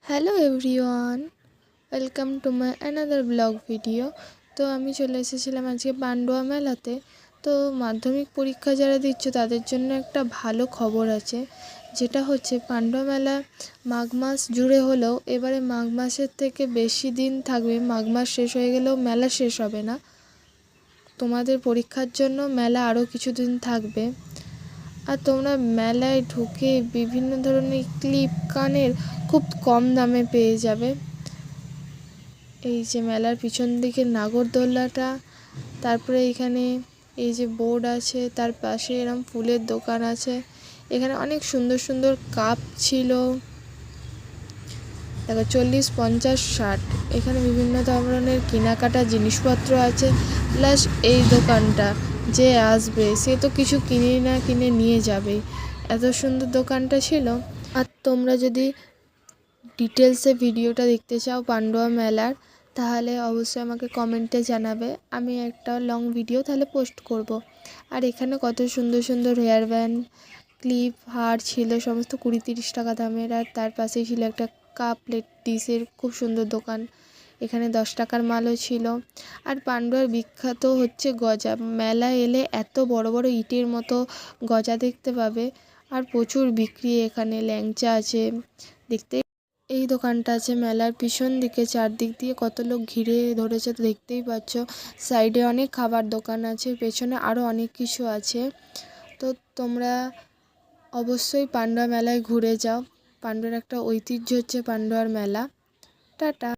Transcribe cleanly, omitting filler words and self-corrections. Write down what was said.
Hello everyone, welcome to my another blog video. তো আমি চলে এসেছিলাম আজকে পান্ডুয়া মেলাতে। তো মাধ্যমিক পরীক্ষা যারা দিচ্ছ তাদের জন্য একটা ভালো খবর আছে, যেটা হচ্ছে পান্ডুয়া মেলা মাঘ মাস জুড়ে হলেও এবারে মাঘ মাসের থেকে বেশি দিন থাকবে। মাঘ মাস শেষ হয়ে গেলেও মেলা শেষ হবে না। তোমাদের পরীক্ষার জন্য মেলা আরও কিছুদিন থাকবে। আর তোমরা মেলায় ঢুকে বিভিন্ন ধরনের ক্লিপ কানের খুব কম দামে পেয়ে যাবে। এই যে মেলার পিছন দিকে নাগরদোলাটা, তারপরে এখানে এই যে বোর্ড আছে, তার পাশে এরম ফুলের দোকান আছে। এখানে অনেক সুন্দর সুন্দর কাপ ছিল, দেখো 40, 50, 60। এখানে বিভিন্ন ধরনের কেনাকাটা জিনিসপত্র আছে। প্লাস এই দোকানটা যে আসবে সে তো কিছু কিনে না কিনে নিয়ে যাবেই, এত সুন্দর দোকানটা ছিল। আর তোমরা যদি ডিটেলসে ভিডিওটা দেখতে চাও পান্ডুয়া মেলার, তাহলে অবশ্যই আমাকে কমেন্টে জানাবে, আমি একটা লং ভিডিও তাহলে পোস্ট করব। আর এখানে কত সুন্দর সুন্দর হেয়ার ব্যান্ড, ক্লিপ, হার ছিল, সমস্ত 20-30 টাকা দামের। আর তার পাশেই ছিল একটা কাপ প্লেট ডিশের খুব সুন্দর দোকান, এখানে 10 টাকার মালও ছিল। আর পান্ডুয়ার বিখ্যাত হচ্ছে গজা। মেলায় এলে এত বড় বড় ইটের মতো গজা দেখতে পাবে। আর প্রচুর বিক্রি, এখানে ল্যাংচা আছে দেখতে। এই দোকানটা আছে মেলার পিছন দিকে, চারদিক দিয়ে কত লোক ঘিরে ধরেছে তো দেখতেই পাচ্ছ। সাইডে অনেক খাবার দোকান আছে, পেছনে আরও অনেক কিছু আছে। তো তোমরা অবশ্যই পান্ডুয়া মেলায় ঘুরে যাও। পান্ডুয়ার একটা ঐতিহ্য হচ্ছে পান্ডুয়ার মেলা। টাটা।